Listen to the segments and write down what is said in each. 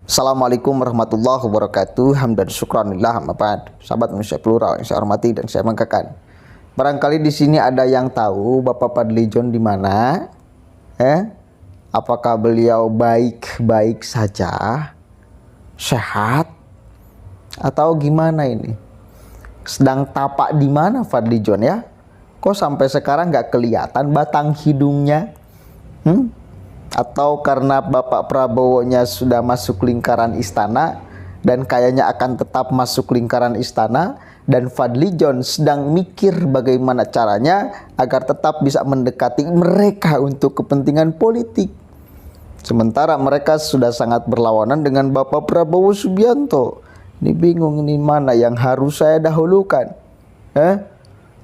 Assalamualaikum warahmatullahi wabarakatuh. Hamdan syukranillah amma ba'd. Sahabat manusia plural yang saya hormati dan saya banggakan. Barangkali di sini ada yang tahu Bapak Fadlizon di mana? Apakah beliau baik-baik saja? Sehat? Atau gimana ini? Sedang tapak di mana Fadlizon ya? Kok sampai sekarang nggak kelihatan batang hidungnya? Atau karena Bapak Prabowo-nya sudah masuk lingkaran istana dan kayaknya akan tetap masuk lingkaran istana, dan Fadlizon sedang mikir bagaimana caranya agar tetap bisa mendekati mereka untuk kepentingan politik. Sementara mereka sudah sangat berlawanan dengan Bapak Prabowo Subianto. Ini bingung, ini mana yang harus saya dahulukan?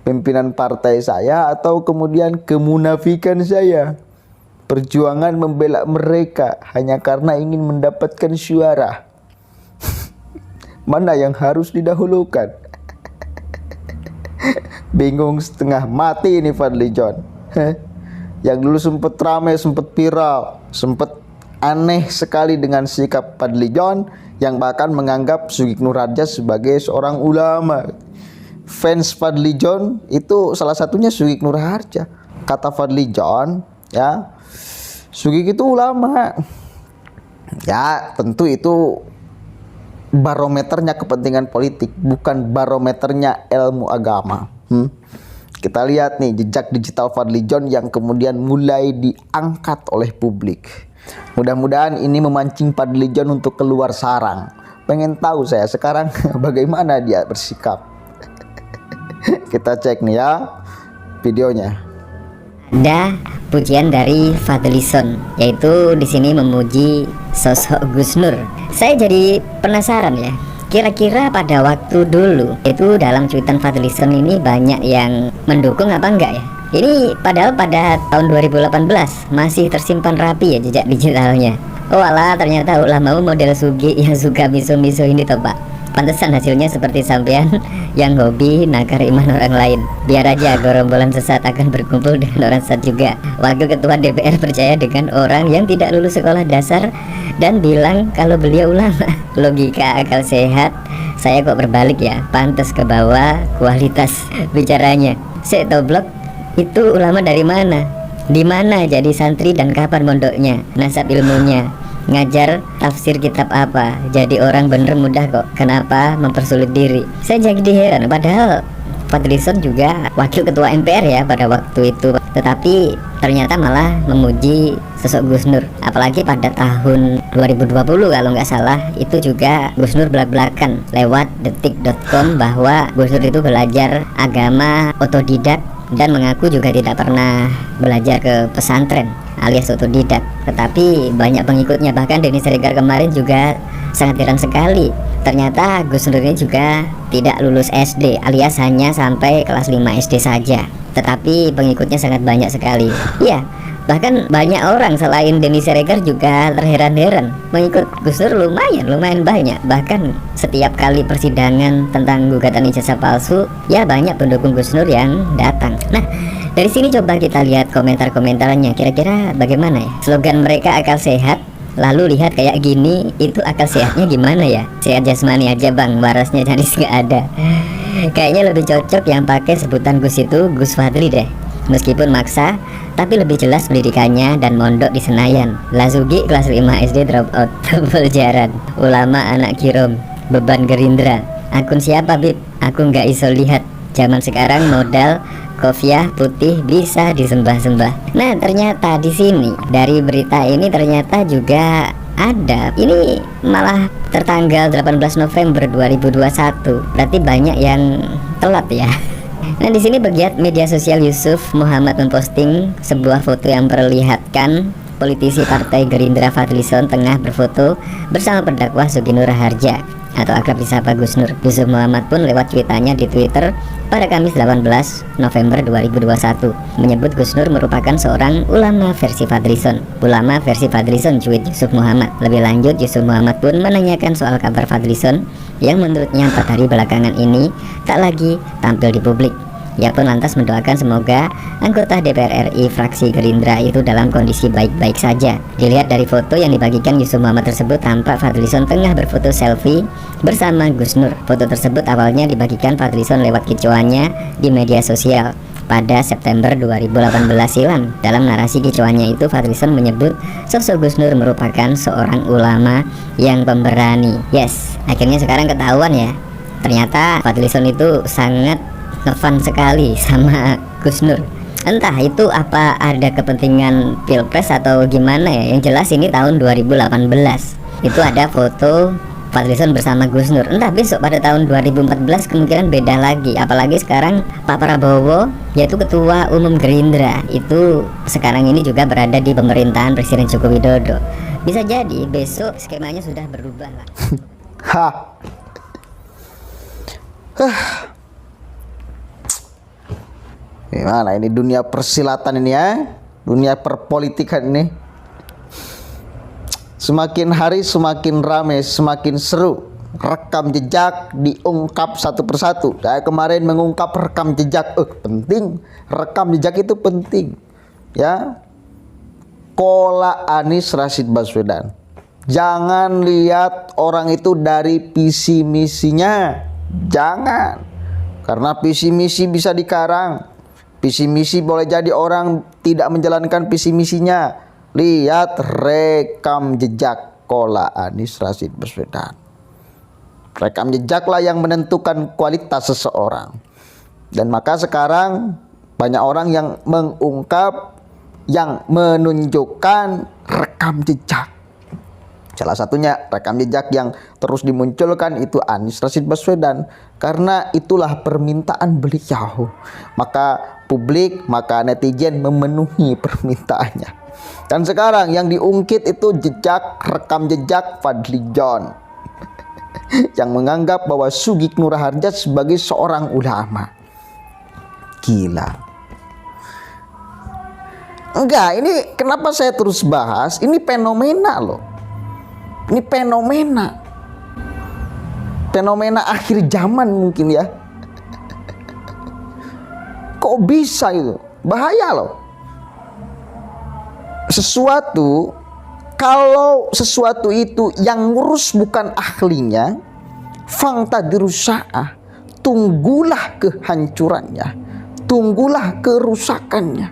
Pimpinan partai saya atau kemudian kemunafikan saya? Perjuangan membela mereka hanya karena ingin mendapatkan suara. Mana yang harus didahulukan? Bingung setengah mati ini Fadlizon. Yang dulu sempat ramai, sempat viral, sempat aneh sekali dengan sikap Fadlizon yang bahkan menganggap Sugik Nurharja sebagai seorang ulama. Fans Fadlizon itu salah satunya Sugik Nurharja. Kata Fadlizon, ya, Sugik itu ulama. Ya, tentu itu barometernya kepentingan politik, bukan barometernya ilmu agama. Kita lihat nih jejak digital Fadlizon yang kemudian mulai diangkat oleh publik. Mudah-mudahan ini memancing Fadlizon untuk keluar sarang. Pengen tahu saya sekarang bagaimana dia bersikap. Kita cek nih ya videonya. Ada pujian dari Fadlizon, yaitu di sini memuji sosok Gus Nur. Saya jadi penasaran ya, kira-kira pada waktu dulu itu dalam cuitan Fadlizon ini banyak yang mendukung apa enggak ya? Ini padahal pada tahun 2018 masih tersimpan rapi ya jejak digitalnya. Oh alah, ternyata ulama model Sugi yang suka miso-miso ini toh Pak. Pantesan hasilnya seperti sampean yang hobi nakar iman orang lain. Biar aja gerombolan sesat akan berkumpul dengan orang sesat juga. Wakil Ketua DPR percaya dengan orang yang tidak lulus sekolah dasar dan bilang kalau beliau ulama. Logika akal sehat saya kok berbalik ya. Pantes ke bawah kualitas bicaranya. Saya toblok, itu ulama dari mana? Di mana jadi santri dan kapan mondoknya? Nasab ilmunya? Ngajar tafsir kitab apa? Jadi orang bener mudah kok. Kenapa mempersulit diri? Saya jadi heran, padahal Fadlizon juga wakil ketua MPR ya pada waktu itu, tetapi ternyata malah memuji sosok Gus Nur. Apalagi pada tahun 2020 kalau nggak salah, itu juga Gus Nur belak-belakan lewat detik.com bahwa Gus Nur itu belajar agama otodidak dan mengaku juga tidak pernah belajar ke pesantren alias otodidak, tetapi banyak pengikutnya. Bahkan Denny Siregar kemarin juga sangat heran sekali, ternyata Gus Nur ini juga tidak lulus SD alias hanya sampai kelas 5 SD saja, tetapi pengikutnya sangat banyak sekali. Iya, bahkan banyak orang selain Denny Siregar juga terheran-heran, mengikut Gus Nur lumayan banyak. Bahkan setiap kali persidangan tentang gugatan ijazah palsu, ya banyak pendukung Gus Nur yang datang. Nah, dari sini coba kita lihat komentar-komentarnya, kira-kira bagaimana ya? Slogan mereka akal sehat, lalu lihat kayak gini, itu akal sehatnya gimana ya? Sehat jasmani aja bang, warasnya nyaris nggak ada. Kayaknya lebih cocok yang pakai sebutan Gus itu Gus Fadli deh. Meskipun maksa, tapi lebih jelas pendidikannya dan mondok di Senayan. Lasugi kelas 5 SD drop out, pelajaran. Ulama anak kirom, beban Gerindra. Akun siapa Bib? Aku nggak iso lihat. Zaman sekarang modal kopiah putih bisa disembah-sembah. Nah, ternyata di sini dari berita ini ternyata juga ada. Ini malah tertanggal 18 November 2021. Berarti banyak yang telat ya. Nah, di sini pegiat media sosial Yusuf Muhammad memposting sebuah foto yang memperlihatkan politisi Partai Gerindra Fadlizon tengah berfoto bersama pendakwah Sugik Nurharja atau akrab disapa Gus Nur. Yusuf Muhammad pun lewat cuitannya di Twitter pada Kamis 18 November 2021 menyebut Gus Nur merupakan seorang ulama versi Fadlizon. Ulama versi Fadlizon, cuit Yusuf Muhammad. Lebih lanjut, Yusuf Muhammad pun menanyakan soal kabar Fadlizon yang menurutnya 4 hari belakangan ini tak lagi tampil di publik. Ia pun lantas mendoakan semoga anggota DPR RI fraksi Gerindra itu dalam kondisi baik-baik saja. Dilihat dari foto yang dibagikan Yusuf Muhammad tersebut, tampak Fadlizon tengah berfoto selfie bersama Gus Nur. Foto tersebut awalnya dibagikan Fadlizon lewat kicauannya di media sosial pada September 2018 silam. Dalam narasi kicauannya itu, Fadlizon menyebut sosok Gus Nur merupakan seorang ulama yang pemberani. Yes, akhirnya sekarang ketahuan ya, ternyata Fadlizon itu sangat ngefan sekali sama Gus Nur. Entah itu apa ada kepentingan pilpres atau gimana ya. Yang jelas ini tahun 2018 itu ada foto Fadlizon bersama Gus Nur. Entah besok pada tahun 2014 kemungkinan beda lagi. Apalagi sekarang Pak Prabowo, yaitu Ketua Umum Gerindra, itu sekarang ini juga berada di pemerintahan Presiden Joko Widodo. Bisa jadi besok skemanya sudah berubah lah. Gimana ini dunia persilatan ini ya, dunia perpolitikan ini. Semakin hari semakin ramai, semakin seru. Rekam jejak diungkap satu persatu. Saya kemarin mengungkap rekam jejak, penting. Rekam jejak itu penting, ya. Kola Anies Rashid Baswedan. Jangan lihat orang itu dari visi misinya, jangan. Karena visi misi bisa dikarang. Visi misi boleh jadi orang tidak menjalankan visi misinya. Lihat rekam jejak Kola Anies Rashid Baswedan. Rekam jejaklah yang menentukan kualitas seseorang. Dan maka sekarang banyak orang yang mengungkap, yang menunjukkan rekam jejak. Salah satunya rekam jejak yang terus dimunculkan itu Anies Rashid Baswedan. Karena itulah permintaan beliau. Maka publik, maka netizen memenuhi permintaannya. Dan sekarang yang diungkit itu jejak, rekam jejak Fadlizon yang menganggap bahwa Sugik Nur Harja sebagai seorang ulama. Gila. Enggak, ini kenapa saya terus bahas? Ini fenomena loh. Ini fenomena. Fenomena akhir zaman mungkin ya. Kok bisa itu? Bahaya loh. Kalau sesuatu itu yang ngurus bukan ahlinya, fangtadirusa'ah, tunggulah kehancurannya, tunggulah kerusakannya.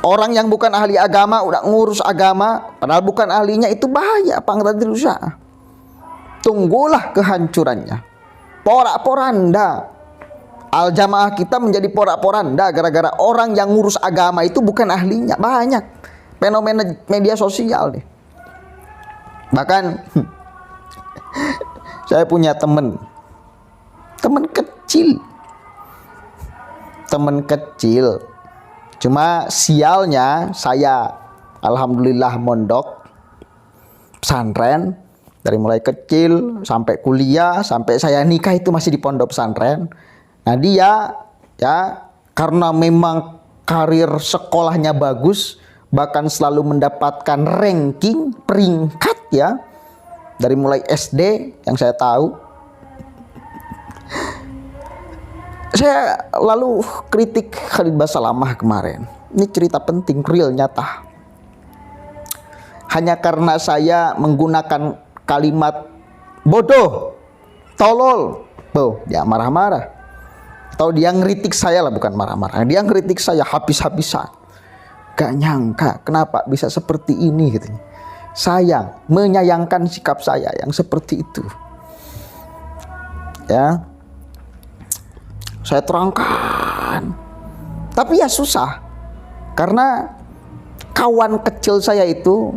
Orang yang bukan ahli agama udah ngurus agama padahal bukan ahlinya, itu bahaya. Fangtadirusa'ah, tunggulah kehancurannya. Porak-poranda. Al-jamaah kita menjadi porak-poranda gara-gara orang yang ngurus agama itu bukan ahlinya. Banyak fenomena media sosial nih. Bahkan saya punya teman kecil. Cuma sialnya saya alhamdulillah mondok pesantren dari mulai kecil sampai kuliah, sampai saya nikah itu masih di pondok pesantren. Nah dia ya karena memang karir sekolahnya bagus, bahkan selalu mendapatkan ranking peringkat ya dari mulai SD yang saya tahu. Saya lalu kritik Khalid Basalamah kemarin. Ini cerita penting, real, nyata. Hanya karena saya menggunakan kalimat bodoh, tolol, dia marah-marah. Atau dia ngeritik saya lah, bukan marah-marah. Dia ngeritik saya habis-habisan. Gak nyangka kenapa bisa seperti ini gitu. Sayang, menyayangkan sikap saya yang seperti itu. Ya. Saya terangkan. Tapi ya susah. Karena kawan kecil saya itu,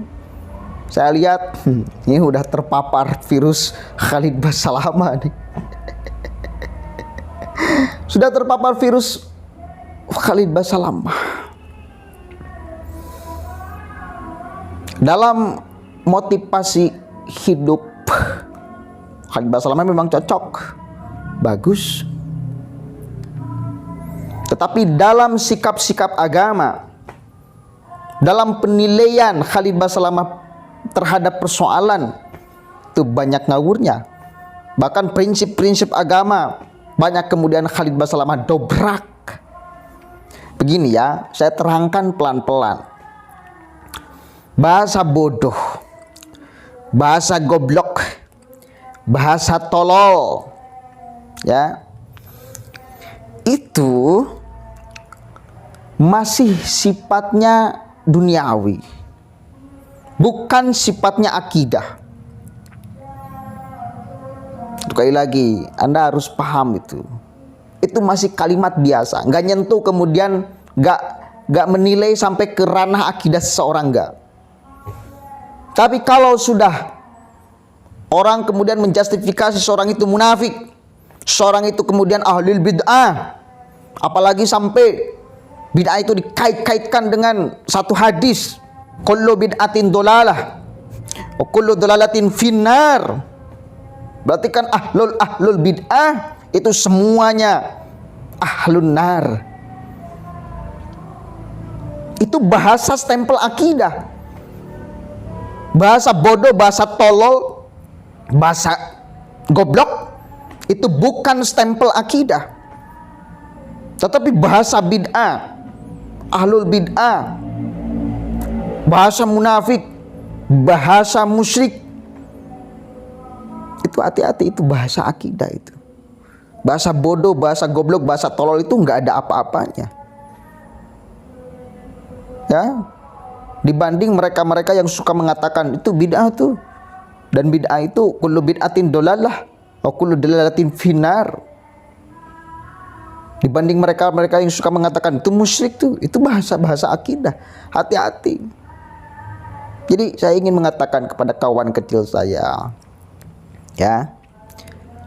saya lihat ini udah terpapar virus Khalid Basalamah nih. Sudah terpapar virus Khalid Basalamah. Dalam motivasi hidup, Khalid Basalamah memang cocok, bagus. Tetapi dalam sikap-sikap agama, dalam penilaian Khalid Basalamah terhadap persoalan, itu banyak ngawurnya. Bahkan prinsip-prinsip agama banyak kemudian Khalid Basalamah dobrak. Begini ya, saya terangkan pelan-pelan. Bahasa bodoh, bahasa goblok, bahasa tolol, ya, itu masih sifatnya duniawi, bukan sifatnya akidah. Sekali lagi, Anda harus paham itu. Itu masih kalimat biasa, nggak nyentuh kemudian, nggak menilai sampai ke ranah akidah seseorang, nggak. Tapi kalau sudah orang kemudian menjustifikasi seorang itu munafik, seorang itu kemudian ahlul bid'ah, apalagi sampai bid'ah itu dikait-kaitkan dengan satu hadis, kullu bid'atin dolalah wa kullu dolalatin finnar. Berarti kan ahlul bid'ah itu semuanya ahlun nar. Itu bahasa stempel akidah. Bahasa bodoh, bahasa tolol, bahasa goblok itu bukan stempel akidah. Tetapi bahasa bid'ah, ahlul bid'ah, bahasa munafik, bahasa musyrik, itu hati-hati, itu bahasa akidah itu. Bahasa bodoh, bahasa goblok, bahasa tolol itu nggak ada apa-apanya. Ya, dibanding mereka-mereka yang suka mengatakan itu bid'ah tuh, dan bid'ah itu kullu bid'atin dolalah wa kullu dolalatin finnar. Dibanding mereka-mereka yang suka mengatakan itu musyrik tuh, itu bahasa-bahasa akidah. Hati-hati. Jadi saya ingin mengatakan kepada kawan kecil saya, ya,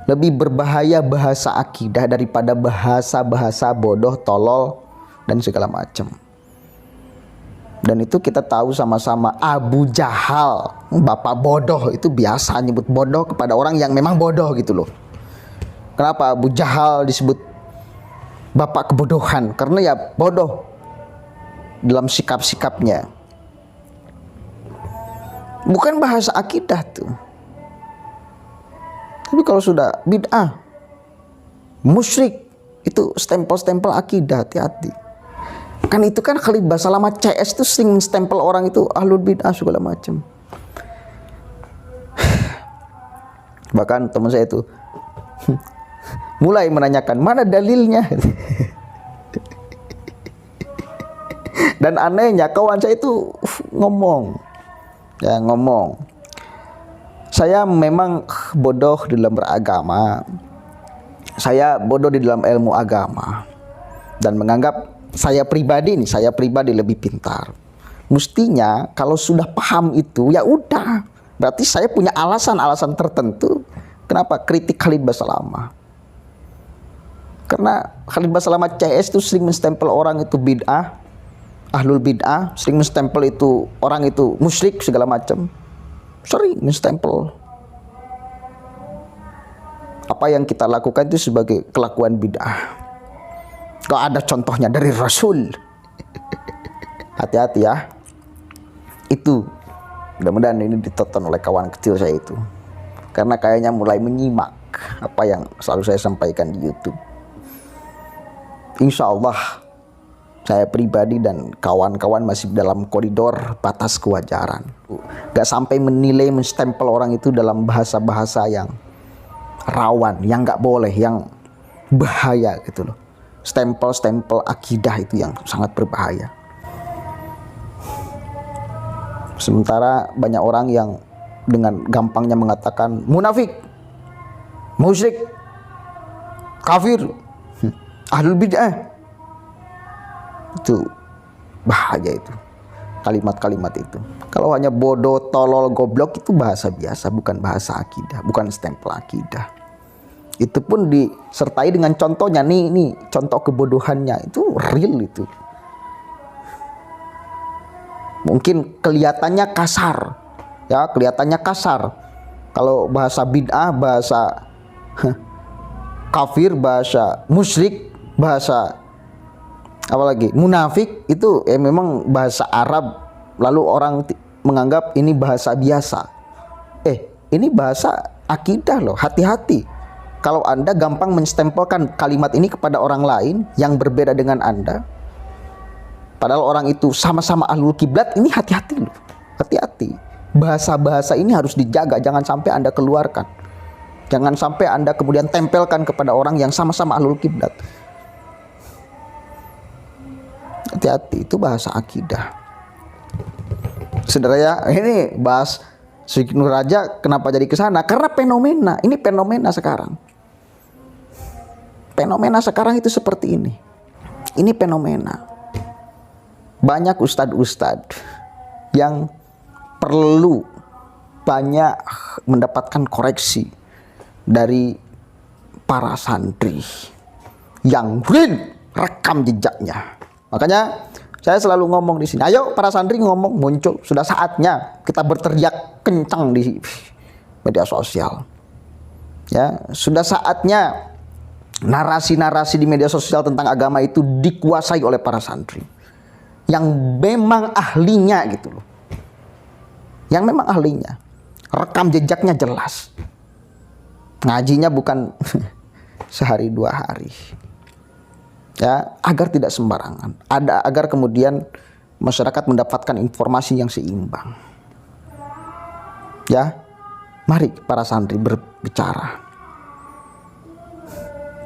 lebih berbahaya bahasa akidah daripada bahasa-bahasa bodoh, tolol, dan segala macam. Dan itu kita tahu sama-sama, Abu Jahal, bapak bodoh, itu biasa nyebut bodoh kepada orang yang memang bodoh gitu loh. Kenapa Abu Jahal disebut bapak kebodohan? Karena ya bodoh dalam sikap-sikapnya. Bukan bahasa akidah tuh. Tapi kalau sudah bid'ah, musyrik, itu stempel-stempel akidah, hati-hati. Kan itu kan Khalid Basalamah CS itu sering stempel orang itu ahlul bid'ah segala macam. Bahkan teman saya itu mulai menanyakan mana dalilnya. Dan anehnya kawan saya itu ngomong, saya memang bodoh di dalam beragama, saya bodoh di dalam ilmu agama, dan menganggap saya pribadi lebih pintar. Mestinya kalau sudah paham itu ya udah, berarti saya punya alasan-alasan tertentu kenapa kritik Khalid Basalamah. Karena Khalid Basalamah CS itu sering menstempel orang itu bid'ah, ahlul bid'ah, sering menstempel itu orang itu musyrik segala macam. Sering menstempel. Apa yang kita lakukan itu sebagai kelakuan bid'ah. Kalau ada contohnya dari Rasul. Hati-hati ya. Itu mudah-mudahan ini ditonton oleh kawan kecil saya itu. Karena kayaknya mulai menyimak apa yang selalu saya sampaikan di YouTube. Insya Allah saya pribadi dan kawan-kawan masih dalam koridor batas kewajaran. Gak sampai menilai, menstempel orang itu dalam bahasa-bahasa yang rawan, yang gak boleh, yang bahaya gitu loh. Stempel-stempel akidah itu yang sangat berbahaya. Sementara banyak orang yang dengan gampangnya mengatakan munafik, musyrik, kafir, ahlul bid'ah. Itu bahaya itu, kalimat-kalimat itu. Kalau hanya bodoh, tolol, goblok itu bahasa biasa, bukan bahasa akidah, bukan stempel akidah. Itu pun disertai dengan contohnya, nih contoh kebodohannya, itu real itu. Mungkin kelihatannya kasar, ya kelihatannya kasar. Kalau bahasa bid'ah, bahasa kafir, bahasa musyrik, bahasa apalagi munafik itu memang bahasa Arab, lalu orang menganggap ini bahasa biasa. Ini bahasa akidah loh. Hati-hati kalau Anda gampang menstempelkan kalimat ini kepada orang lain yang berbeda dengan Anda, padahal orang itu sama-sama ahlul kiblat. Ini hati-hati loh, hati-hati. Bahasa-bahasa ini harus dijaga, jangan sampai Anda keluarkan. Jangan sampai Anda kemudian tempelkan kepada orang yang sama-sama ahlul kiblat. Hati-hati, itu bahasa akidah. Saudara ya, ini bahas Syekh Nur Raja kenapa jadi ke sana? Karena fenomena, ini fenomena sekarang. Fenomena sekarang itu seperti ini. Ini fenomena. Banyak ustadz-ustadz yang perlu banyak mendapatkan koreksi dari para santri yang rekam jejaknya. Makanya saya selalu ngomong di sini, ayo para santri ngomong, muncul. Sudah saatnya kita berteriak kencang di media sosial. Ya, sudah saatnya narasi-narasi di media sosial tentang agama itu dikuasai oleh para santri yang memang ahlinya gitu loh. Yang memang ahlinya. Rekam jejaknya jelas. Ngajinya bukan sehari 2 hari. Ya, agar tidak sembarangan. Agar kemudian masyarakat mendapatkan informasi yang seimbang. Ya, mari para santri berbicara.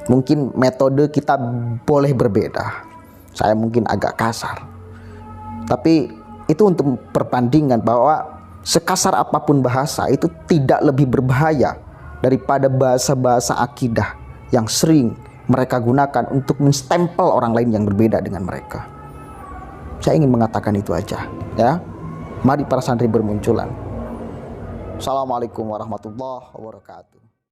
Mungkin metode kita boleh berbeda. Saya mungkin agak kasar. Tapi itu untuk perbandingan bahwa sekasar apapun bahasa itu tidak lebih berbahaya daripada bahasa-bahasa akidah yang sering mereka gunakan untuk menstempel orang lain yang berbeda dengan mereka. Saya ingin mengatakan itu aja, ya. Mari para santri bermunculan. Assalamualaikum warahmatullahi wabarakatuh.